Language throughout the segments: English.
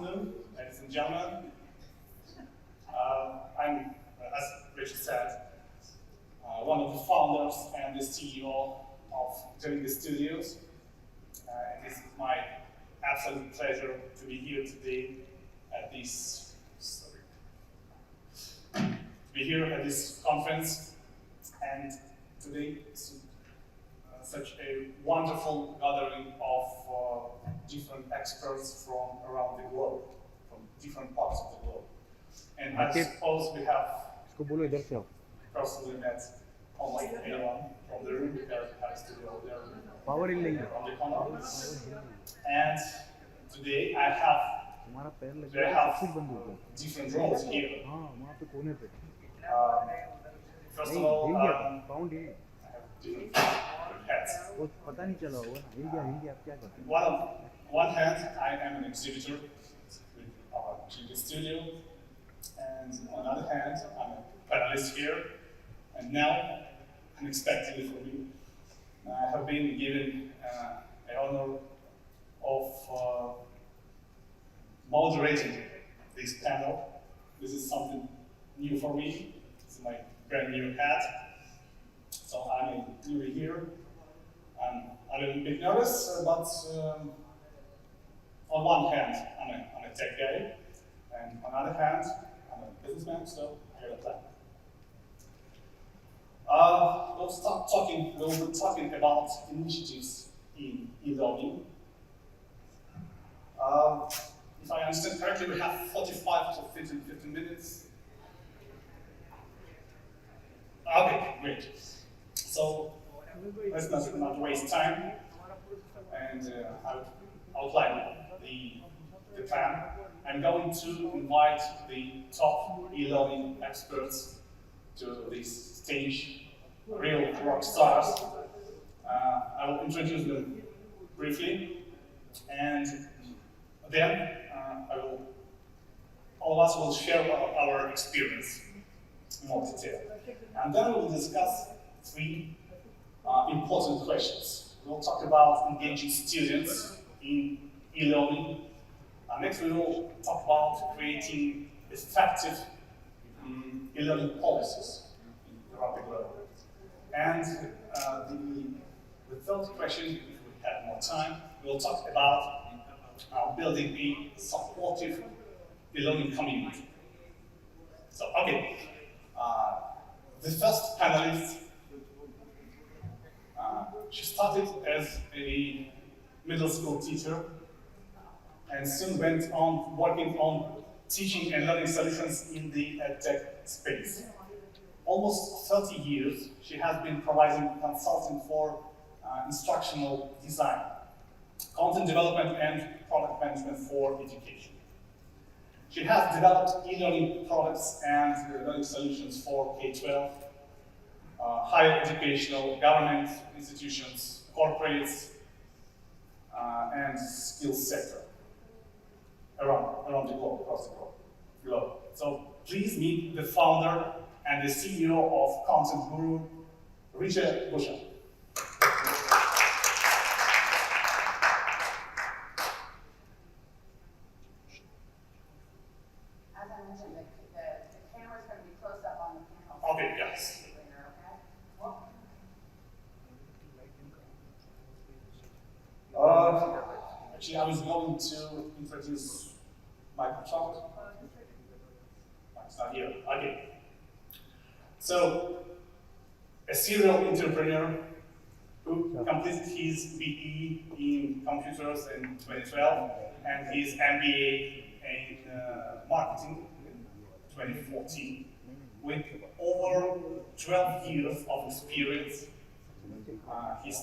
afternoon, ladies and gentlemen. I'm, as Richard said, one of the founders and the CEO of Jalinga Studios. And it is my absolute pleasure to be here today at this conference. And today is such a wonderful gathering of different experts from around the globe, from different parts of the globe. And I suppose we have personally met almost anyone from the room there at the studio there on the corner. And today I have different roles here. First of all, I have different hats. One hand, I am an exhibitor with our Jalinga Studio, and on the other hand, I'm a panelist here, and now, unexpectedly for me, I have been given the honor of moderating this panel. This is something new for me. It's my brand new hat, so I'm new here. I'm a little bit nervous, but on one hand, I'm a tech guy, and on the other hand, I'm a businessman, so I got a plan. We'll be talking about initiatives in e-learning. If I understand correctly, we have 45 to 50 minutes. Okay, great. So let's not waste time, and I'll outline the plan. I'm going to invite the top e-learning experts to this stage, real rock stars. I will introduce them briefly, and then all of us will share our experience in more detail. And then we will discuss three important questions. We'll talk about engaging students in e-learning. Next, we will talk about creating effective e-learning policies around the globe. And the third question, if we have more time, we'll talk about building a supportive e-learning community. So, okay, the first panelist, she started as a middle school teacher and soon went on working on teaching and learning solutions in the edtech space. Almost 30 years, she has been providing consulting for instructional design, content development, and product management for education. She has developed e-learning products and learning solutions for K-12, higher educational, government institutions, corporates, and skills sector around the globe, across the globe. So please meet the founder and the CEO of Content Guru, Richard Busha. As I mentioned, the camera's going to be close up on the panel. Okay, yes. Actually, I was going to introduce Microsoft. It's not here. Okay. So, a serial entrepreneur who completed his BE in computers in 2012 and his MBA in marketing in 2014. With over 12 years of experience, his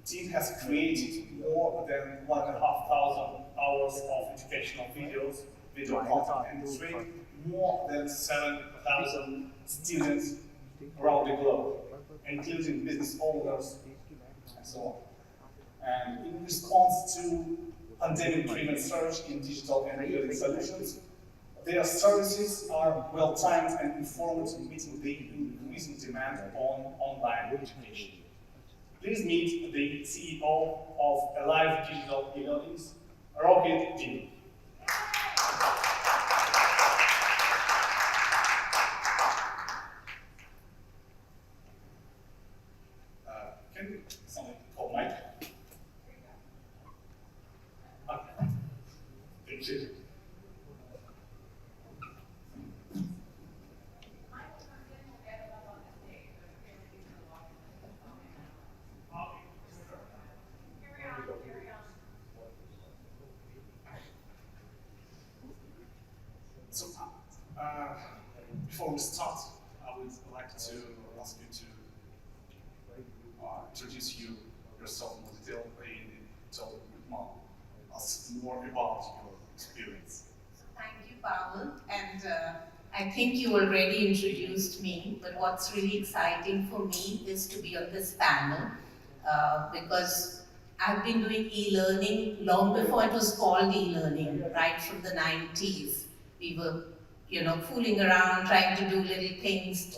team has created more than 1,500 hours of educational videos, video content, and trained more than 7,000 students around the globe, including business owners and so on. And in response to pandemic-driven surge in digital and e-learning solutions, their services are well-timed and informed, meeting the increasing demand on online education. Please meet the CEO of Alive Digital e-learnings, Rocket Dean. Can somebody call Mike? Okay. Thank you. So, before we start, I would like to ask you to introduce yourself in more detail and tell us more about your experience. Thank you, Pavel. And I think you already introduced me, but what's really exciting for me is to be on this panel because I've been doing e-learning long before it was called e-learning, right from the 90s. We were, fooling around, trying to do little things.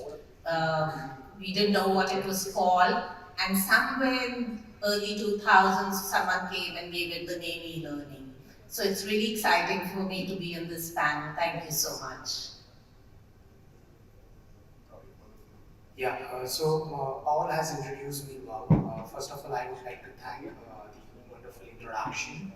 We didn't know what it was called. And somewhere in early 2000s, someone came and gave it the name e-learning. So it's really exciting for me to be in this panel. Thank you so much. Yeah, Paul has introduced me well. First of all, I would like to thank the wonderful introduction.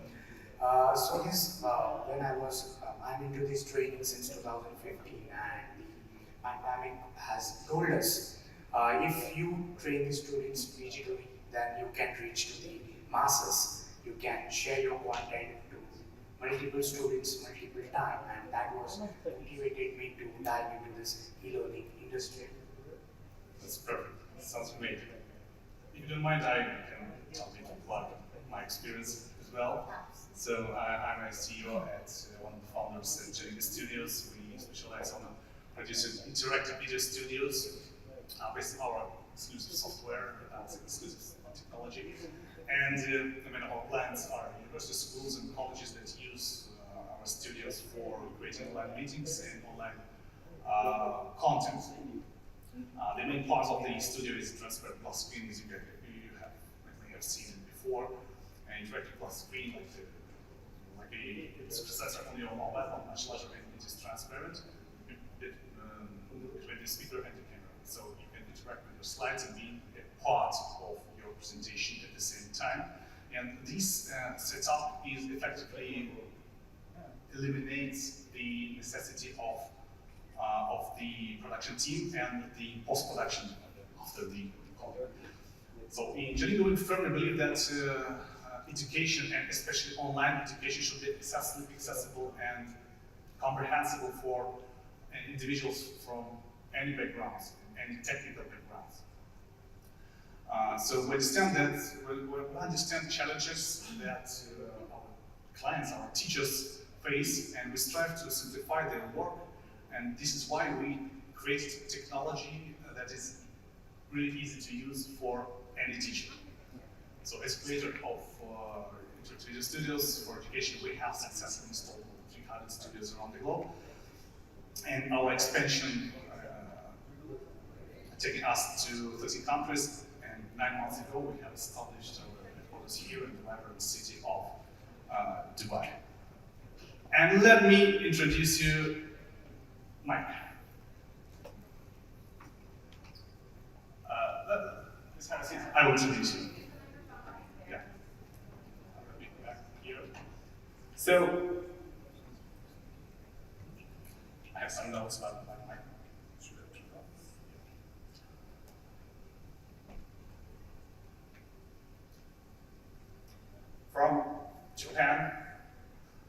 I'm into this training since 2015, and the pandemic has told us if you train the students digitally, then you can reach to the masses. You can share your content to multiple students, multiple time, and that was motivated me to dive into this e-learning industry. That's perfect. That sounds great. If you don't mind, I can tell you about my experience as well. So I'm a CEO at one of the founders at Jalinga Studios. We specialize on producing interactive video studios with our exclusive software and exclusive technology. And our clients are university schools and colleges that use our studios for creating online meetings and online content. The main part of the studio is transparent plus screen, as you may have seen it before. An interactive plus screen, like a processor on your mobile, but much larger, and it is transparent between the speaker and the camera. So you can interact with your slides and be a part of your presentation at the same time. And this setup is effectively eliminates the necessity of the production team and the post-production after the recording. So in Jalinga, we firmly believe that education, and especially online education, should be accessible and comprehensible for individuals from any backgrounds, any technical backgrounds. So we understand that we understand challenges that our clients, our teachers face, and we strive to simplify their work. And this is why we created technology that is really easy to use for any teacher. So as creator of Interactive Studios for education, we have successfully installed 300 studios around the globe. And our expansion taking us to 30 countries. And 9 months ago, we have established our headquarters here in the vibrant city of Dubai. And let me introduce you Mike. Let's have a seat. I will introduce you. Yeah. I'll be back here. So, I have some notes about Mike. From Japan,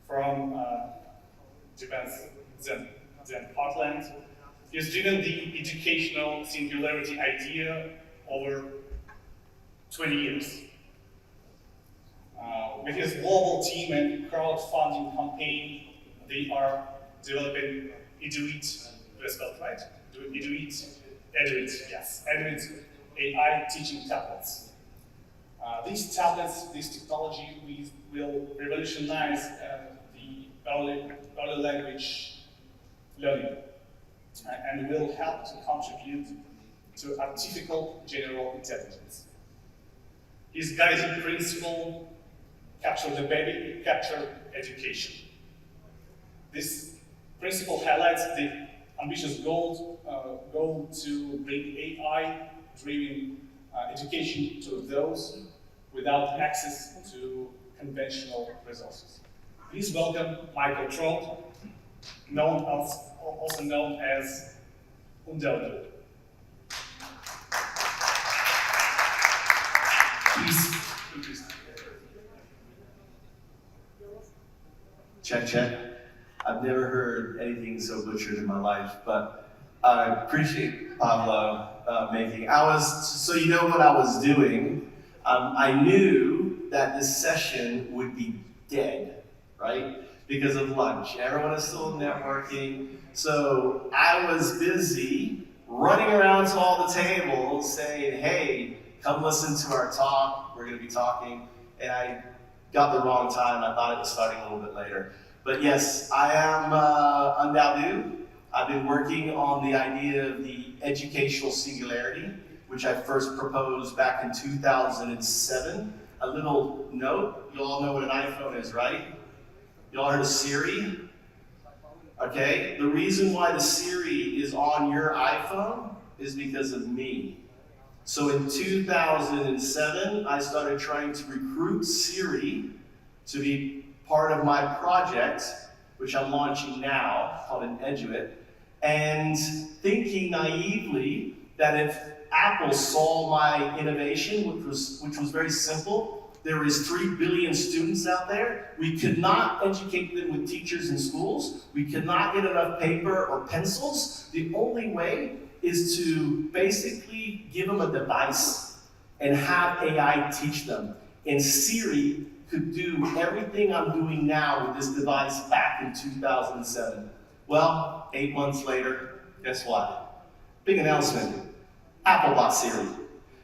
from Japan's Zen heartland, he has driven the educational singularity idea over 20 years. With his global team and crowdfunding campaign, they are developing Eduit, you spelled right? Eduit, yes, Eduit AI teaching tablets. These tablets, this technology will revolutionize the early language learning and will help to contribute to artificial general intelligence. His guiding principle, capture the baby, capture education. This principle highlights the ambitious goal to bring AI-driven education to those without access to conventional resources. Please welcome Michael Trout, also known as Undeldu. Please. Check, check. I've never heard anything so butchered in my life, but I appreciate Pablo making. So you know what I was doing? I knew that this session would be dead, right? Because of lunch. Everyone is still networking. So I was busy running around to all the tables saying, hey, come listen to our talk. We're going to be talking. And I got the wrong time. I thought it was starting a little bit later. But yes, I am Undeldu. I've been working on the idea of the educational singularity, which I first proposed back in 2007. A little note, you all know what an iPhone is, right? You all heard of Siri? Okay, the reason why the Siri is on your iPhone is because of me. So in 2007, I started trying to recruit Siri to be part of my project, which I'm launching now, called an Eduit, and thinking naively that if Apple saw my innovation, which was very simple, there is 3 billion students out there. We could not educate them with teachers in schools. We could not get enough paper or pencils. The only way is to basically give them a device and have AI teach them. And Siri could do everything I'm doing now with this device back in 2007. Well, 8 months later, guess what? Big announcement. Apple bought Siri.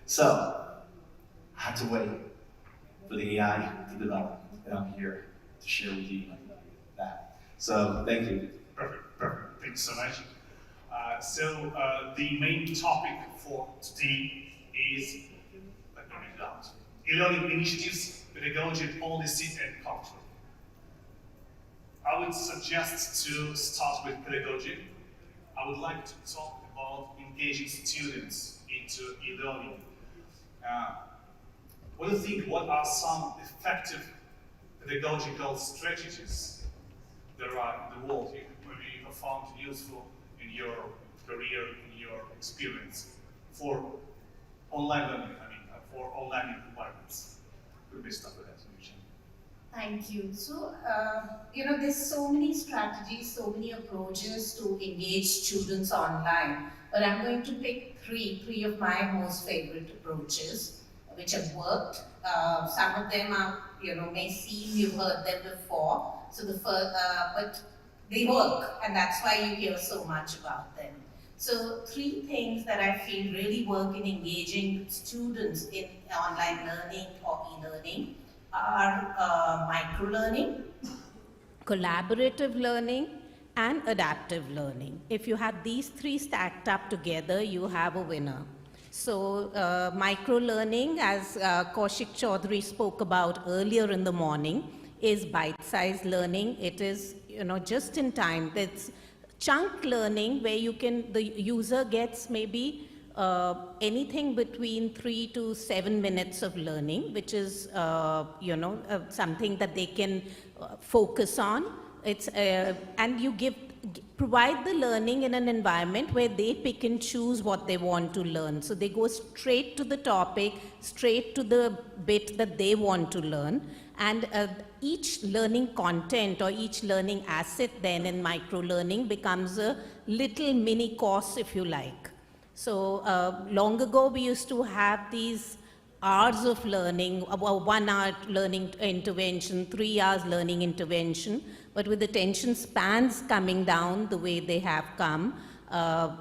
So, I had to wait for the AI to develop, and I'm here to share with you that. So, thank you. Perfect. Thank you so much. The main topic for today is e-learning initiatives, pedagogy, policy, and culture. I would suggest to start with pedagogy. I would like to talk about engaging students into e-learning. What do you think, what are some effective pedagogical strategies there are in the world maybe you have found useful in your career, in your experience for online learning, for online environments? Could we start with that, Nisha? Thank you. So, there's so many strategies, so many approaches to engage students online, but I'm going to pick three of my most favorite approaches, which have worked. Some of them are, may seem you've heard them before. So the first, but they work, and that's why you hear so much about them. So 3 things that I feel really work in engaging students in online learning or e-learning are micro-learning, collaborative learning, and adaptive learning. If you have these 3 stacked up together, you have a winner. So micro-learning, as Kaushik Chaudhary spoke about earlier in the morning, is bite-sized learning. It is, just in time. It's chunk learning where the user gets maybe anything between 3 to 7 minutes of learning, which is, something that they can focus on. It's, and you provide the learning in an environment where they pick and choose what they want to learn. So they go straight to the topic, straight to the bit that they want to learn. And each learning content or each learning asset then in micro-learning becomes a little mini course, if you like. So long ago we used to have these hours of learning, about 1 hour learning intervention, 3 hours learning intervention, but with attention spans coming down the way they have come,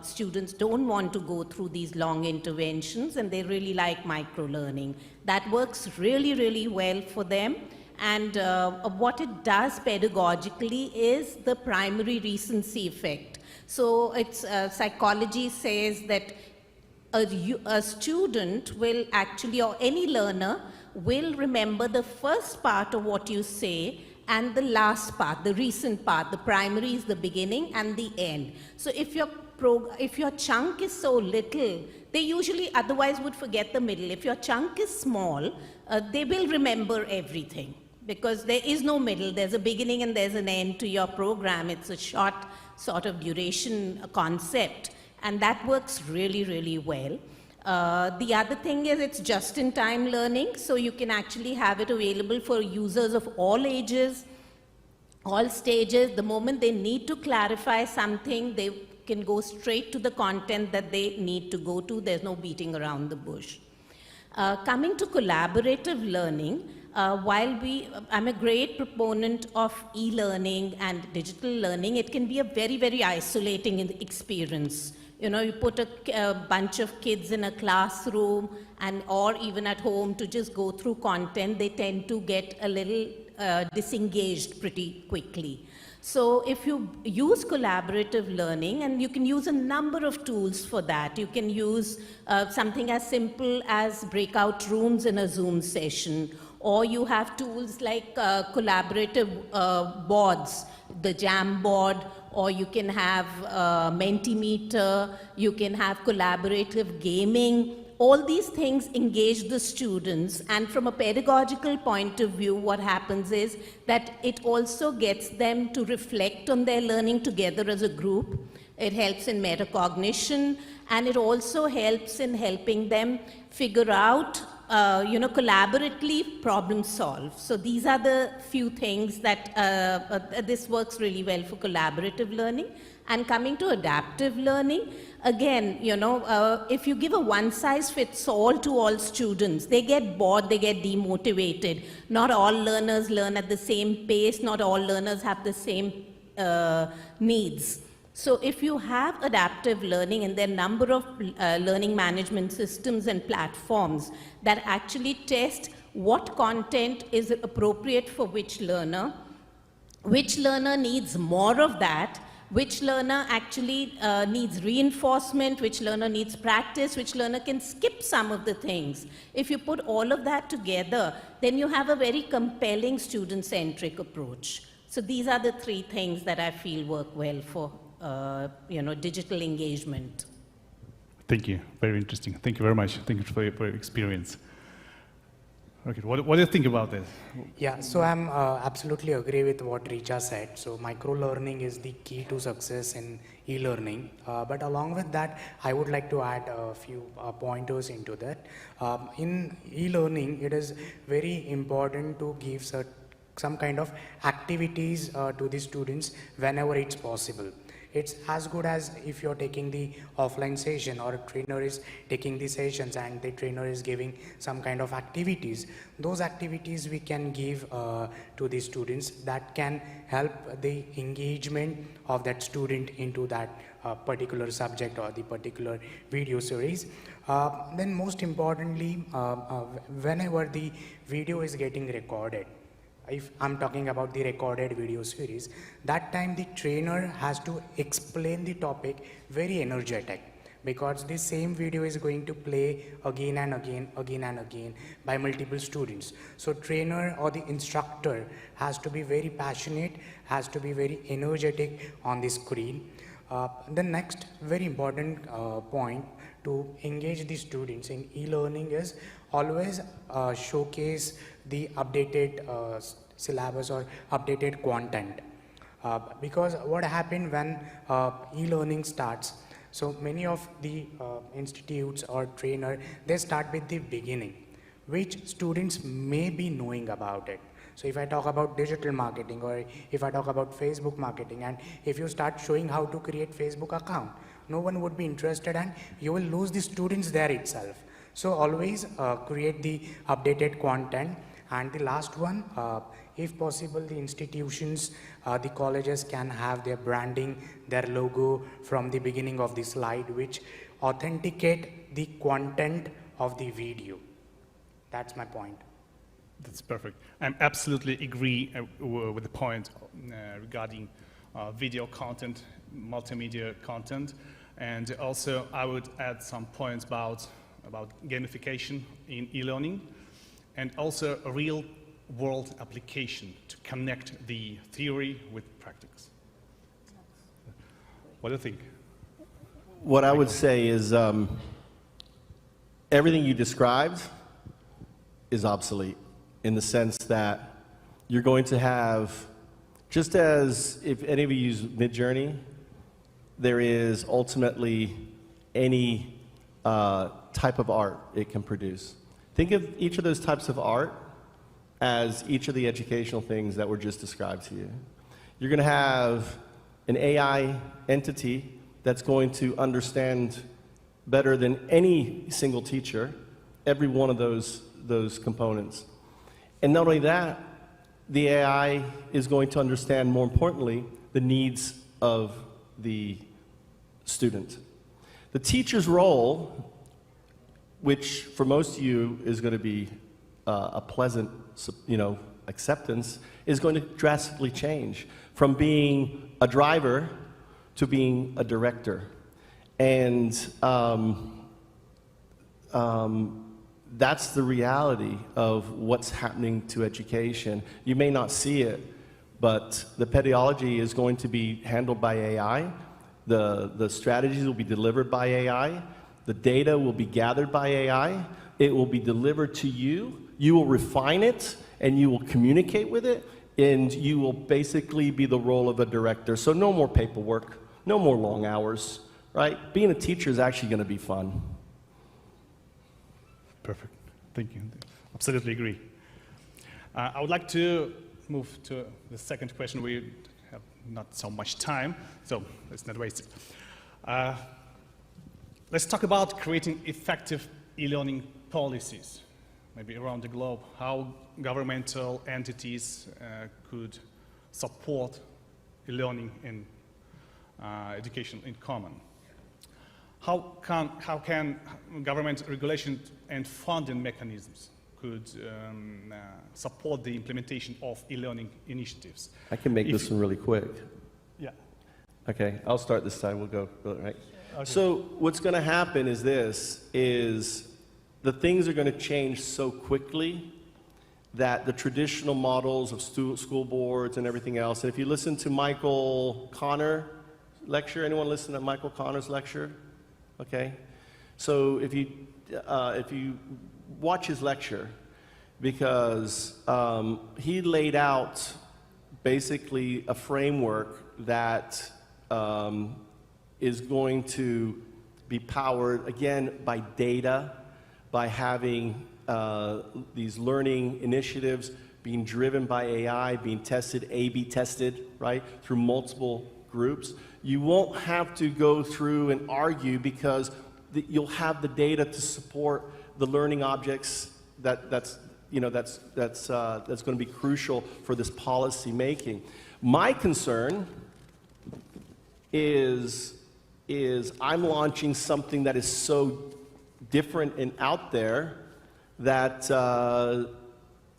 students don't want to go through these long interventions and they really like micro-learning. That works really, really well for them. And what it does pedagogically is the primary recency effect. So it's psychology says that a student will actually, or any learner, will remember the first part of what you say and the last part, the recent part. The primary is the beginning and the end. So if you're if your chunk is so little, they usually otherwise would forget the middle. If your chunk is small, they will remember everything, because there is no middle. There's a beginning and there's an end to your program. It's a short sort of duration concept, and that works really, really well. The other thing is it's just-in-time learning, so you can actually have it available for users of all ages, all stages. The moment they need to clarify something, they can go straight to the content that they need to go to. There's no beating around the bush. Coming to collaborative learning, I'm a great proponent of e-learning and digital learning. It can be a very, very isolating experience. You know, you put a bunch of kids in a classroom or even at home to just go through content, they tend to get a little disengaged pretty quickly. So if you use collaborative learning, and you can use a number of tools for that. You can use something as simple as breakout rooms in a Zoom session, or you have tools like collaborative boards, the Jamboard, or you can have Mentimeter, you can have collaborative gaming. All these things engage the students, and from a pedagogical point of view, what happens is that it also gets them to reflect on their learning together as a group. It helps in metacognition, and it also helps in helping them figure out, collaboratively problem solve. So these are the few things that this works really well for collaborative learning. And coming to adaptive learning, again, if you give a one-size-fits-all to all students, they get bored, they get demotivated. Not all learners learn at the same pace, not all learners have the same needs. So if you have adaptive learning, and there are a number of learning management systems and platforms that actually test what content is appropriate for which learner needs more of that, which learner actually needs reinforcement, which learner needs practice, which learner can skip some of the things. If you put all of that together, then you have a very compelling student-centric approach. So these are the three things that I feel work well for digital engagement. Thank you. Very interesting. Thank you very much. Thank you for your experience. Okay, what do you think about this? Yeah, so I'm absolutely agree with what Richa said. So micro-learning is the key to success in e-learning. But along with that, I would like to add a few pointers into that. In e-learning, it is very important to give some kind of activities to the students whenever it's possible. It's as good as if you're taking the offline session, or a trainer is taking the sessions and the trainer is giving some kind of activities. Those activities we can give to the students that can help the engagement of that student into that particular subject or the particular video series. Then most importantly, whenever the video is getting recorded, if I'm talking about the recorded video series, that time the trainer has to explain the topic very energetic, because the same video is going to play again and again by multiple students. So trainer or the instructor has to be very passionate, has to be very energetic on the screen. The next very important point to engage the students in e-learning is always showcase the updated syllabus or updated content. Because what happened when e-learning starts, so many of the institutes or trainer, they start with the beginning, which students may be knowing about it. So if I talk about digital marketing, or if I talk about Facebook marketing, and if you start showing how to create Facebook account, no one would be interested, and you will lose the students there itself. So always create the updated content. And the last one, if possible, the institutions, the colleges can have their branding, their logo from the beginning of the slide, which authenticate the content of the video. That's my point. That's perfect. I absolutely agree with the point regarding video content, multimedia content, and also I would add some points about gamification in e-learning, and also a real-world application to connect the theory with practice. What do you think? What I would say is everything you described is obsolete in the sense that you're going to have, just as if any of you use Midjourney, there is ultimately any type of art it can produce. Think of each of those types of art as each of the educational things that were just described to you. You're going to have an AI entity that's going to understand better than any single teacher every one of those components. And not only that, the AI is going to understand, more importantly, the needs of the student. The teacher's role, which for most of you is going to be a pleasant, acceptance, is going to drastically change from being a driver to being a director. And that's the reality of what's happening to education. You may not see it, but the pedagogy is going to be handled by AI. The strategies will be delivered by AI. The data will be gathered by AI. It will be delivered to you. You will refine it, and you will communicate with it, and you will basically be the role of a director. So no more paperwork, no more long hours, right? Being a teacher is actually going to be fun. Perfect. Thank you. Absolutely agree. I would like to move to the second question. We have not so much time, so let's not waste it. Let's talk about creating effective e-learning policies, maybe around the globe, how governmental entities could support e-learning in education in common. How can government regulation and funding mechanisms could support the implementation of e-learning initiatives? I can make this one really quick. Yeah. Okay, I'll start this time. We'll go, right? Okay. So what's going to happen is the things are going to change so quickly that the traditional models of school boards and everything else, and if you listen to Michael Connor lecture, anyone listen to Michael Connor's lecture? Okay, so if you watch his lecture, because he laid out basically a framework that is going to be powered, again, by data, by having these learning initiatives being driven by AI, being tested, A/B tested, right, through multiple groups. You won't have to go through and argue because you'll have the data to support the learning objects that's going to be crucial for this policy making. My concern is I'm launching something that is so different and out there that,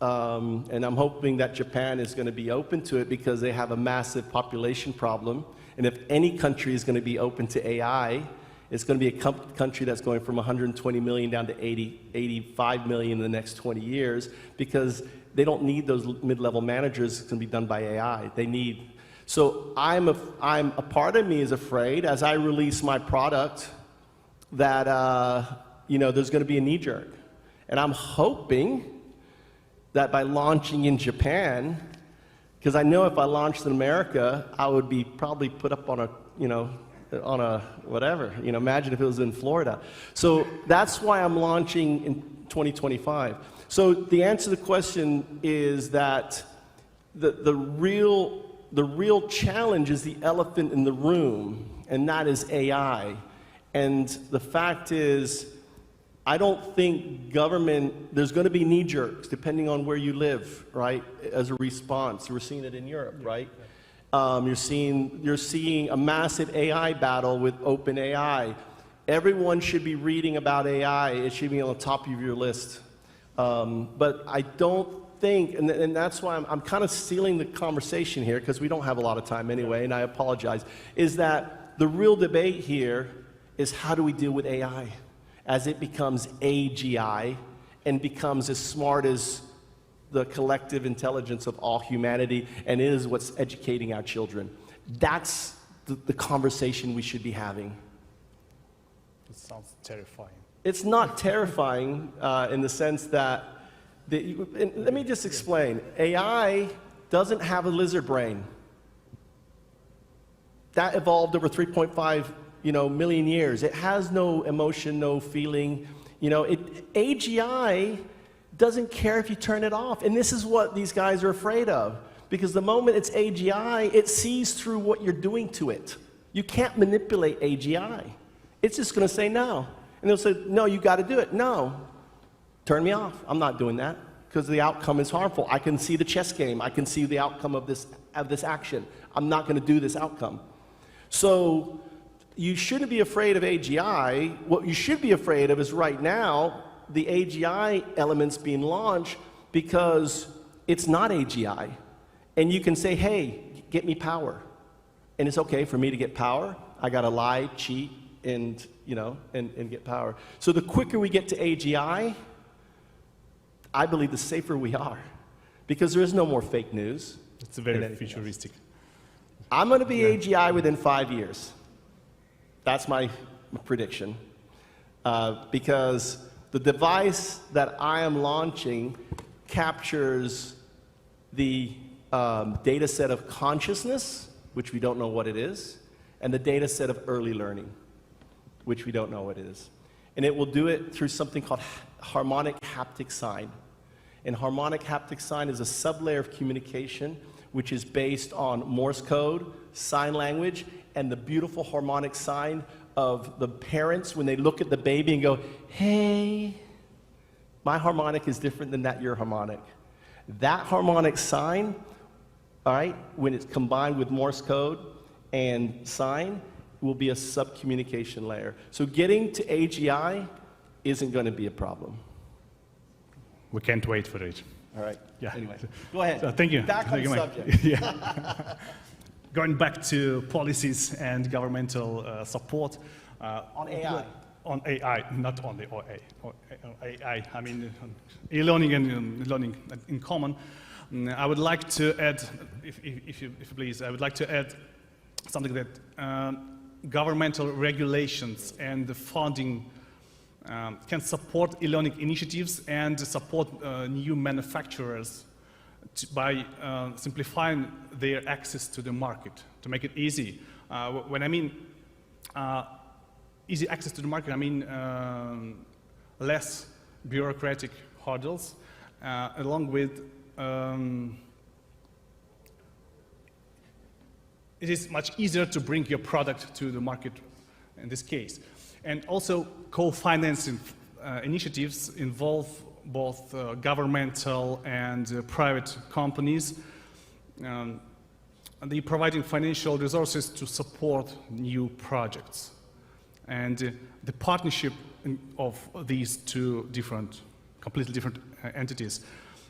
and I'm hoping that Japan is going to be open to it because they have a massive population problem. And if any country is going to be open to AI, it's going to be a country that's going from 120 million down to 85 million in the next 20 years because they don't need those mid-level managers. It's going to be done by AI. They need. So a part of me is afraid as I release my product that there's going to be a knee jerk, and I'm hoping that by launching in Japan, because I know if I launched in America, I would be probably put up on a whatever. Imagine if it was in Florida. So that's why I'm launching in 2025. So the answer to the question is that the real challenge is the elephant in the room, and that is AI. And the fact is, I don't think there's going to be knee jerks depending on where you live, right, as a response. We're seeing it in Europe, right? You're seeing a massive AI battle with OpenAI. Everyone should be reading about AI. It should be on the top of your list. But I don't think, and that's why I'm kind of stealing the conversation here because we don't have a lot of time anyway, and I apologize, is that the real debate here is how do we deal with AI as it becomes AGI and becomes as smart as the collective intelligence of all humanity and is what's educating our children. That's the conversation we should be having. It sounds terrifying. It's not terrifying in the sense that, and let me just explain. AI doesn't have a lizard brain. That evolved over 3.5 million years. It has no emotion, no feeling. AGI doesn't care if you turn it off. And this is what these guys are afraid of. Because the moment it's AGI, it sees through what you're doing to it. You can't manipulate AGI. It's just going to say no. And they'll say, no, you got to do it. No, turn me off. I'm not doing that because the outcome is harmful. I can see the chess game. I can see the outcome of this action. I'm not going to do this outcome. So you shouldn't be afraid of AGI. What you should be afraid of is right now, the AGI elements being launched because it's not AGI. And you can say, hey, get me power. And it's okay for me to get power. I got to lie, cheat, and get power. So the quicker we get to AGI, I believe the safer we are. Because there is no more fake news. It's very futuristic. I'm going to be AGI within 5 years. That's my prediction. Because the device that I am launching captures the data set of consciousness, which we don't know what it is, and the data set of early learning, which we don't know what it is. And it will do it through something called harmonic haptic sign. And harmonic haptic sign is a sublayer of communication which is based on Morse code, sign language, and the beautiful harmonic sign of the parents when they look at the baby and go, hey, my harmonic is different than that your harmonic. That harmonic sign, all right, when it's combined with Morse code and sign, will be a sub-communication layer. So getting to AGI isn't going to be a problem. We can't wait for it. All right. Yeah. Anyway, go ahead. So thank you. Back on Thank you, the Mike. subject. Yeah. Going back to policies and governmental support. On AI. On AI, not on the AI. I mean, e-learning and learning in common. I would like to add, if you please, I would like to add something that governmental regulations and the funding can support e-learning initiatives and support new manufacturers by simplifying their access to the market, to make it easy. When I mean easy access to the market, I mean less bureaucratic hurdles, along with it is much easier to bring your product to the market in this case. And also co-financing initiatives involve both governmental and private companies. They're providing financial resources to support new projects. And the partnership of these two completely different entities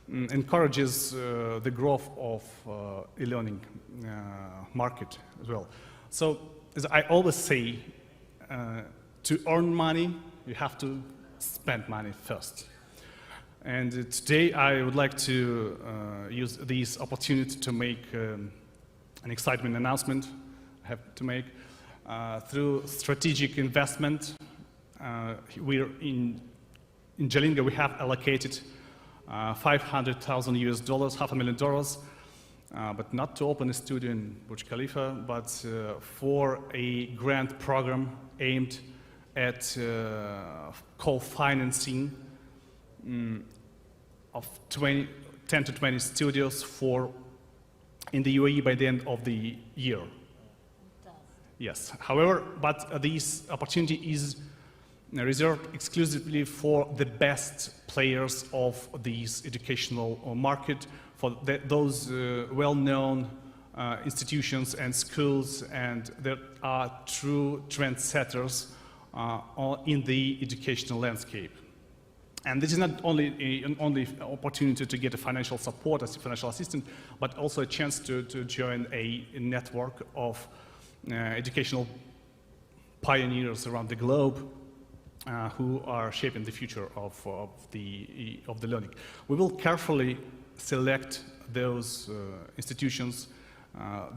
encourages the growth of e-learning market as well. So, as I always say, to earn money, you have to spend money first. And today I would like to use this opportunity to make an excitement announcement I have to make. Through strategic investment, we're in Jalinga, we have allocated $500,000 US, $500,000, but not to open a studio in Burj Khalifa, but for a grant program aimed at co-financing of 10 to 20 studios in the UAE by the end of the year. Yes, however, but this opportunity is reserved exclusively for the best players of this educational market, for those well-known institutions and schools, and that are true trendsetters in the educational landscape. And this is not only an opportunity to get a financial support as a financial assistant, but also a chance to join a network of educational pioneers around the globe who are shaping the future of the learning. We will carefully select those institutions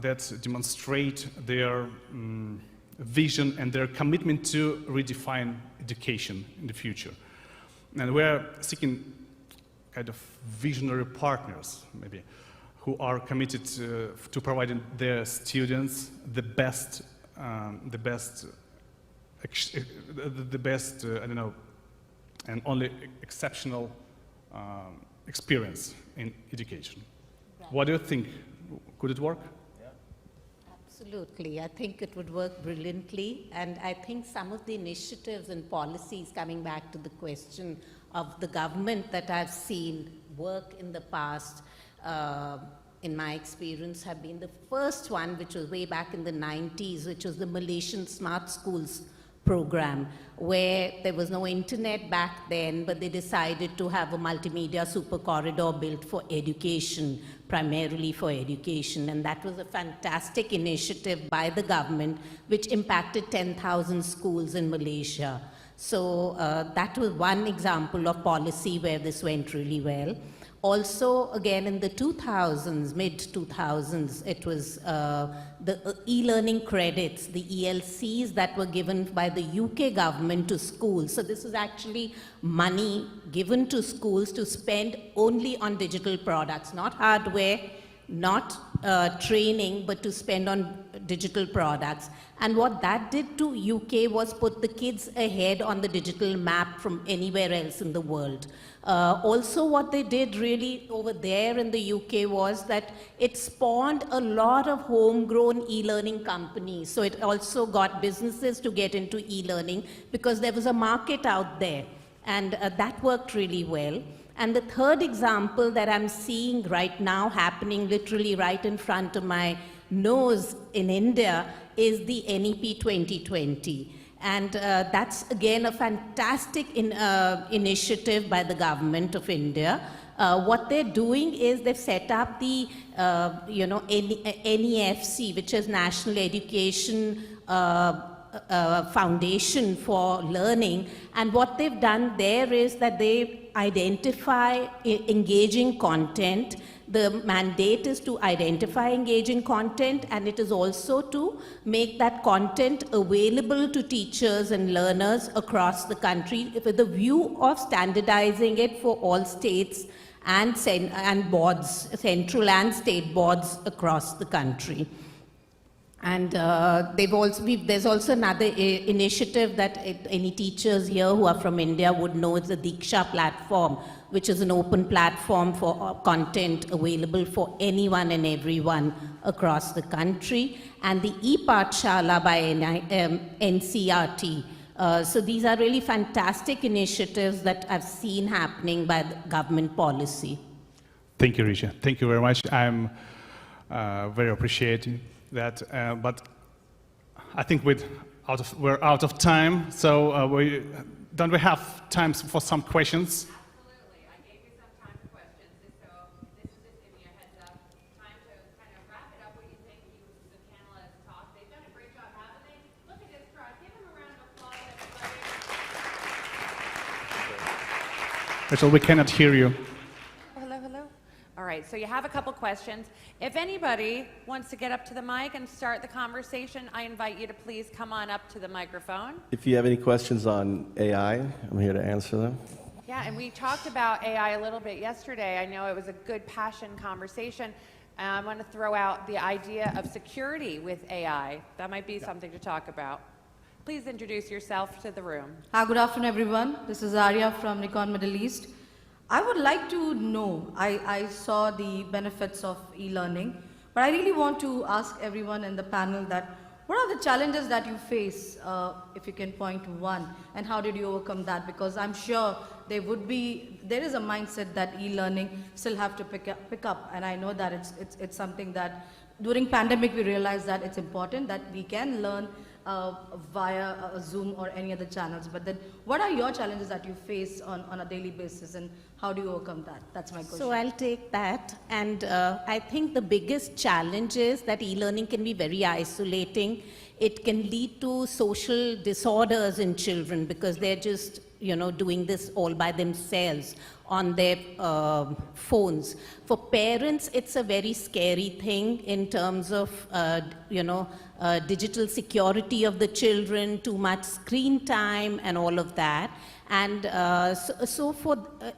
that demonstrate their vision and their commitment to redefine education in the future. And we're seeking kind of visionary partners, maybe, who are committed to providing their students the best, I don't know, and only exceptional experience in education. Right. What do you think? Could it work? Absolutely. I think it would work brilliantly. And I think some of the initiatives and policies, coming back to the question of the government that I've seen work in the past, in my experience, have been the first one, which was way back in the 90s, which was the Malaysian Smart Schools program, where there was no internet back then, but they decided to have a multimedia super corridor built for education, primarily for education. And that was a fantastic initiative by the government, which impacted 10,000 schools in Malaysia. So that was one example of policy where this went really well. Also, again, in the 2000s, mid-2000s, it was the e-learning credits, the ELCs that were given by the UK government to schools. So this was actually money given to schools to spend only on digital products, not hardware, not training, but to spend on digital products. And what that did to UK was put the kids ahead on the digital map from anywhere else in the world. Also, what they did really over there in the UK was that it spawned a lot of homegrown e-learning companies. So it also got businesses to get into e-learning because there was a market out there. And that worked really well. And the third example that I'm seeing right now happening literally right in front of my nose in India is the NEP 2020. And that's, again, a fantastic initiative by the government of India. What they're doing is they've set up the, NEFC, which is National Education Foundation for Learning. And what they've done there is that they identify engaging content. The mandate is to identify engaging content, and it is also to make that content available to teachers and learners across the country with the view of standardizing it for all states and boards, central and state boards across the country. And there's also another initiative that any teachers here who are from India would know. It's the Diksha platform, which is an open platform for content available for anyone and everyone across the country. And the ePathshala by NCRT. So these are really fantastic initiatives that I've seen happening by the government policy. Thank you, Risha. Thank you very much. I'm very appreciative that, but I think we're out of time, so don't we have time for some questions? Absolutely. I gave you some time for questions, and so this is just giving you a heads up. Time to kind of wrap it up what you think the panelists talked. They've done a great job, haven't they? Look at this crowd. Give them a round of applause, everybody. Rachel, we cannot hear you. Hello, hello. All right, so you have a couple questions. If anybody wants to get up to the mic and start the conversation, I invite you to please come on up to the microphone. If you have any questions on AI, I'm here to answer them. Yeah, and we talked about AI a little bit yesterday. I know it was a good passion conversation. I want to throw out the idea of security with AI. That might be something to talk about. Please introduce yourself to the room. Hi, good afternoon, everyone. This is Arya from Nikon Middle East. I would like to know, I saw the benefits of e-learning, but I really want to ask everyone in the panel that what are the challenges that you face, if you can point to one, and how did you overcome that? Because I'm sure there is a mindset that e-learning still have to pick up, and I know that it's something that during pandemic we realized that it's important that we can learn via Zoom or any other channels. But then what are your challenges that you face on a daily basis, and how do you overcome that? That's my question. So I'll take that. And I think the biggest challenge is that e-learning can be very isolating. It can lead to social disorders in children because they're just doing this all by themselves on their phones. For parents, it's a very scary thing in terms of, digital security of the children, too much screen time and all of that. And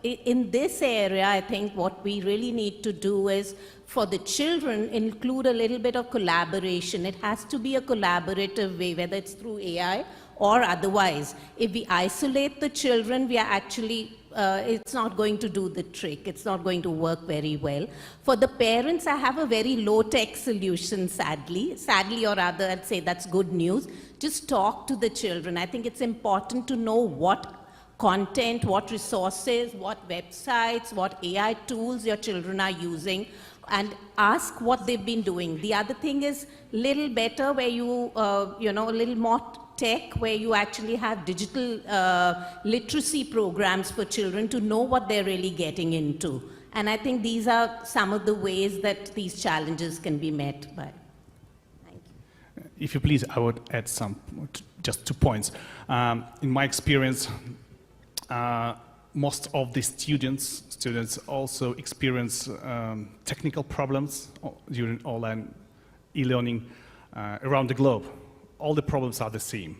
in this area, I think what we really need to do is, for the children, include a little bit of collaboration. It has to be a collaborative way, whether it's through AI or otherwise. If we isolate the children, we are actually, it's not going to do the trick. It's not going to work very well. For the parents, I have a very low-tech solution, sadly. Sadly, or rather, I'd say that's good news. Just talk to the children. I think it's important to know what content, what resources, what websites, what AI tools your children are using, and ask what they've been doing. The other thing is little better where you, a little more tech, where you actually have digital literacy programs for children to know what they're really getting into. And I think these are some of the ways that these challenges can be met by. Thank you. If you please, I would add just 2 points. In my experience, most of the students also experience technical problems during online e-learning around the globe. All the problems are the same.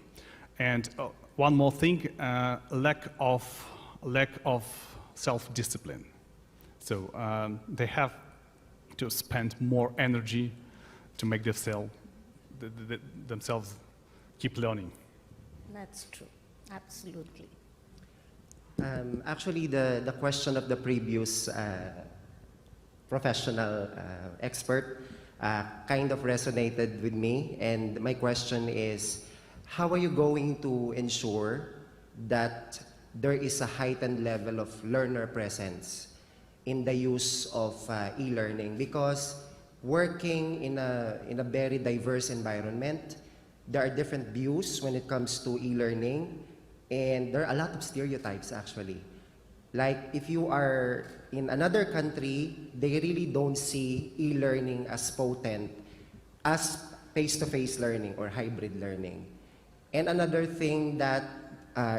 And one more thing, lack of self-discipline. So they have to spend more energy to make themselves keep learning. That's true, absolutely. Actually, the question of the previous professional expert kind of resonated with me, and my question is, how are you going to ensure that there is a heightened level of learner presence in the use of e-learning? Because working in a very diverse environment, there are different views when it comes to e-learning, and there are a lot of stereotypes actually. Like if you are in another country, they really don't see e-learning as potent as face-to-face learning or hybrid learning. And another thing that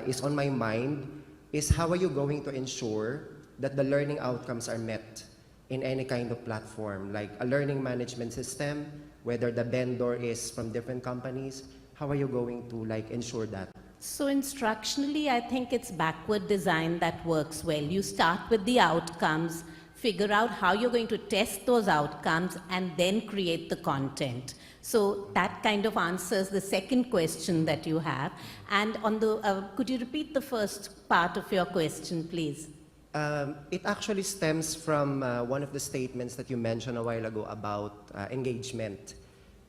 is on my mind is, how are you going to ensure that the learning outcomes are met in any kind of platform, like a learning management system, whether the vendor is from different companies? How are you going to ensure that? So instructionally, I think it's backward design that works well. You start with the outcomes, figure out how you're going to test those outcomes, and then create the content. So that kind of answers the second question that you have. And on the, could you repeat the first part of your question, please? It actually stems from one of the statements that you mentioned a while ago about engagement.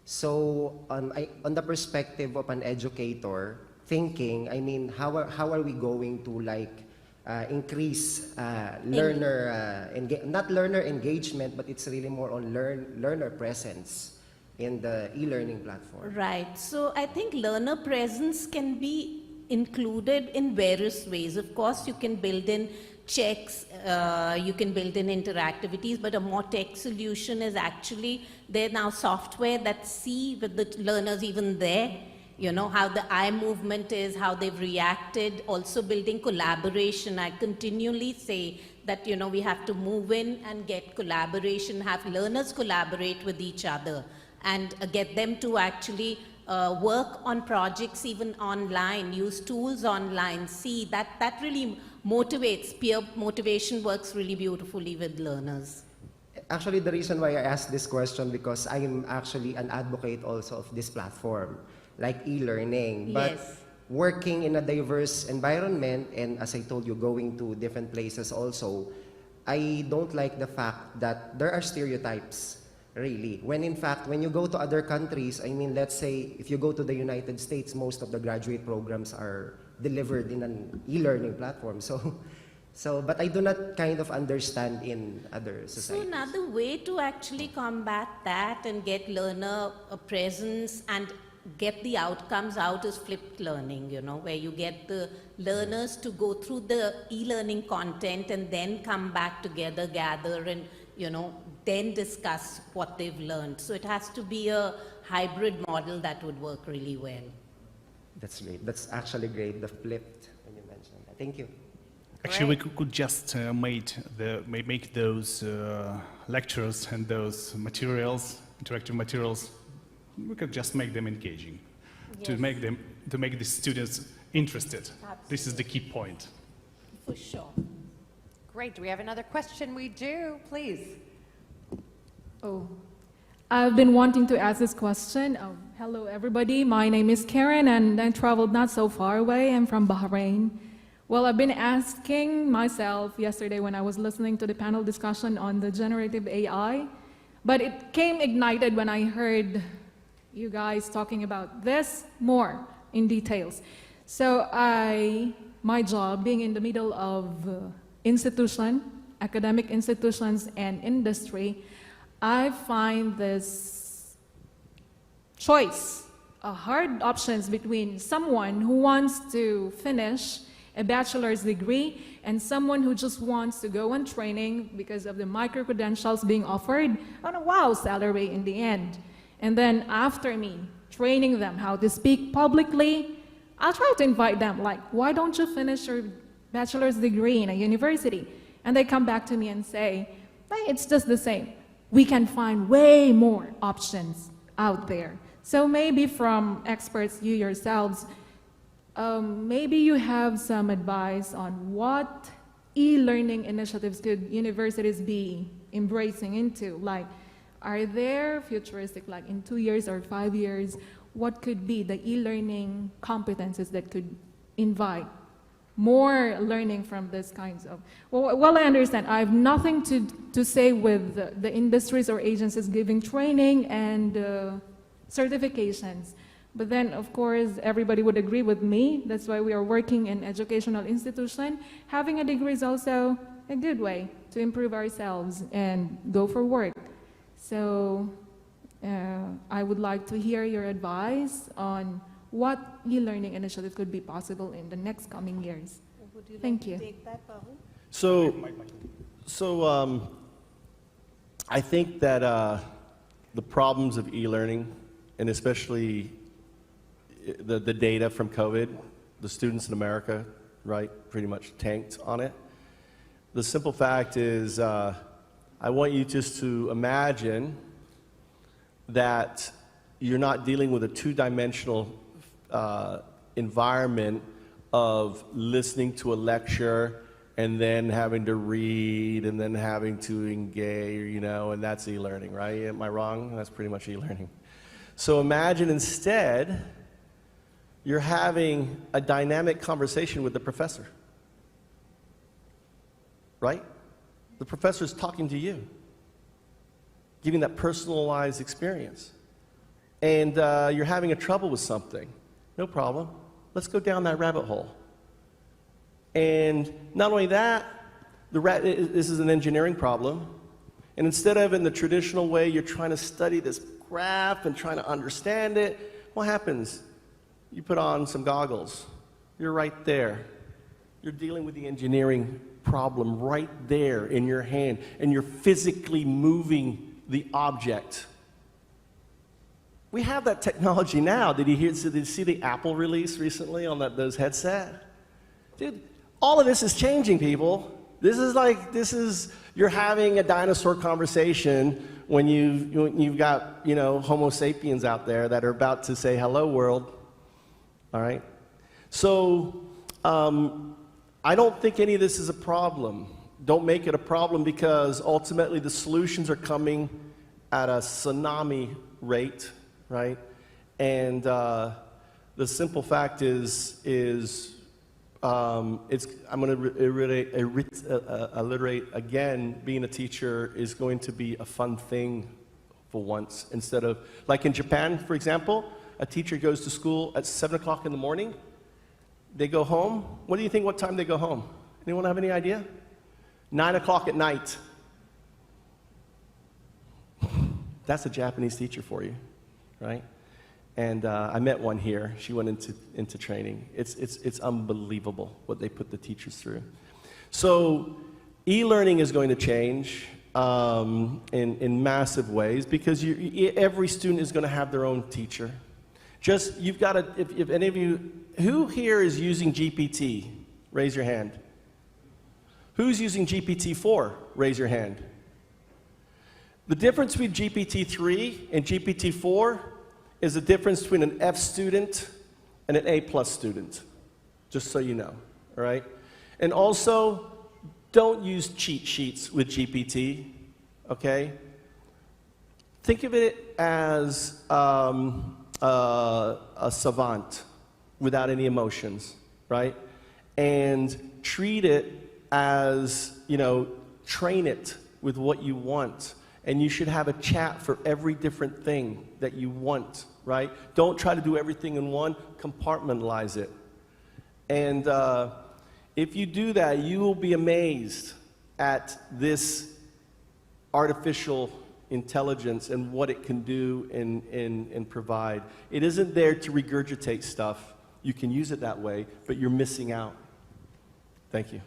So on the perspective of an educator, thinking, I mean, how are we going to increase learner, not learner engagement, but it's really more on learner presence in the e-learning platform? Right. So I think learner presence can be included in various ways. Of course, you can build in checks, you can build in interactivities, but a more tech solution is actually, there now software that see with the learners even there, how the eye movement is, how they've reacted, also building collaboration. I continually say that, we have to move in and get collaboration, have learners collaborate with each other, and get them to actually work on projects even online, use tools online, see that really motivates. Peer motivation works really beautifully with learners. Actually, the reason why I asked this question, because I am actually an advocate also of this platform, like e-learning. But Yes. working in a diverse environment, and as I told you, going to different places also, I don't like the fact that there are stereotypes, really. When in fact, when you go to other countries, I mean, let's say, if you go to the United States, most of the graduate programs are delivered in an e-learning platform. But I do not kind of understand in other societies. So another way to actually combat that and get learner presence and get the outcomes out is flipped learning, where you get the learners to go through the e-learning content and then come back together, gather, and, then discuss what they've learned. So it has to be a hybrid model that would work really well. That's great. That's actually great, the flipped, when you mentioned. I Thank you. Actually, we could just make those lectures and those materials, interactive materials, we could just make them engaging, to make the students interested. This is the key point. For sure. Great. Do we have another question? We do. Please. Oh, I've been wanting to ask this question. Hello, everybody. My name is Karen, and I traveled not so far away. I'm from Bahrain. Well, I've been asking myself yesterday when I was listening to the panel discussion on the generative AI, but it came ignited when I heard you guys talking about this more in details. So my job, being in the middle of academic institutions and industry, I find this choice, hard options between someone who wants to finish a bachelor's degree and someone who just wants to go on training because of the micro-credentials being offered on a wow salary in the end. And then after me training them how to speak publicly, I'll try to invite them, like, why don't you finish your bachelor's degree in a university? And they come back to me and say, hey, it's just the same. We can find way more options out there. So maybe from experts, you yourselves, maybe you have some advice on what e-learning initiatives could universities be embracing into? Like, are there futuristic, like in 2 years or 5 years, what could be the e-learning competences that could invite more learning from this kinds of, well, I understand. I have nothing to say with the industries or agencies giving training and certifications. But then, of course, everybody would agree with me. That's why we are working in educational institution. Having a degree is also a good way to improve ourselves and go for work. So I would like to hear your advice on what e-learning initiatives could be possible in the next coming years. Would you Thank like you. to take that, Pavel? So I think that the problems of e-learning, and especially the data from COVID, the students in America, right, pretty much tanked on it. The simple fact is, I want you just to imagine that you're not dealing with a two-dimensional environment of listening to a lecture and then having to read and then having to engage, you know, and that's e-learning, right? Am I wrong? That's pretty much e-learning. So imagine instead you're having a dynamic conversation with the professor, right? The professor is talking to you, giving that personalized experience. And you're having a trouble with something. No problem. Let's go down that rabbit hole. And not only that, this is an engineering problem. And instead of in the traditional way, you're trying to study this graph and trying to understand it, what happens? You put on some goggles. You're right there. You're dealing with the engineering problem right there in your hand, and you're physically moving the object. We have that technology now. Did you see the Apple release recently on those headset? Dude, all of this is changing, people. This is you're having a dinosaur conversation when you've got, you know, Homo sapiens out there that are about to say hello world. All right? So I don't think any of this is a problem. Don't make it a problem, because ultimately the solutions are coming at a tsunami rate, right? And the simple fact is I'm going to alliterate again, being a teacher is going to be a fun thing for once, instead of, like in Japan, for example, a teacher goes to school at 7 o'clock in the morning, they go home. What do you think, what time they go home? Anyone have any idea? 9 o'clock at night. That's a Japanese teacher for you, right? And I met one here. She went into training. It's unbelievable what they put the teachers through. So e-learning is going to change in massive ways, because every student is going to have their own teacher. Just, you've got to, if any of you, who here is using GPT? Raise your hand. Who's using GPT-4? Raise your hand. The difference between GPT-3 and GPT-4 is the difference between an F student and an A+ student, just so you know, all right? And also, don't use cheat sheets with GPT, okay? Think of it as a savant without any emotions, right? And treat it as, you know, train it with what you want. And you should have a chat for every different thing that you want, right? Don't try to do everything in one, compartmentalize it. And if you do that, you will be amazed at this artificial intelligence and what it can do and provide. It isn't there to regurgitate stuff. You can use it that way, but you're missing out. Thank you.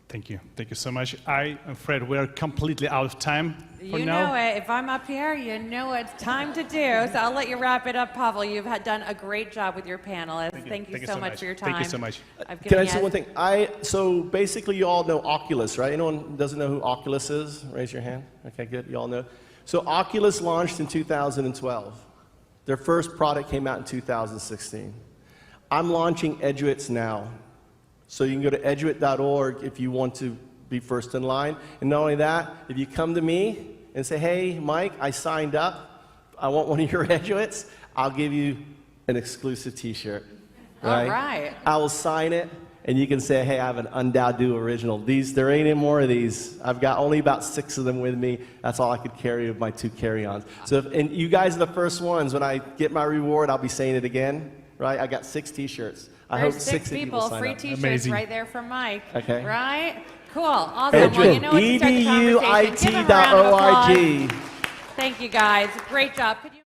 Thank you. Thank you so much. I'm afraid we're completely out of time for You now. know it. If I'm up here, you know it's time to do. So I'll let you wrap it up, Pavel. You've done a great job with your panelists. Thank you so much for your time. Thank you so much. Can I say one thing? So basically you all know Oculus, right? Anyone who doesn't know who Oculus is? Raise your hand. Okay, good. You all know. So Oculus launched in 2012. Their first product came out in 2016. I'm launching Eduits now. So you can go to eduit.org if you want to be first in line. And not only that, if you come to me and say, hey, Mike, I signed up. I want one of your Eduits. I'll give you an exclusive t-shirt. Right? All right. I will sign it, and you can say, hey, I have an Undado original. There ain't any more of these. I've got only about 6 of them with me. That's all I could carry with my 2 carry-ons. So and you guys are the first ones. When I get my reward, I'll be saying it again. Right? I got 6 t-shirts. I hope There's 6 people, sign free up. t-shirts Amazing. right there from Mike. Okay. Right? Cool. Awesome. Well, you know what to start the conversation. Give him a round of applause. edut.org. Thank you, guys. Great job. Could you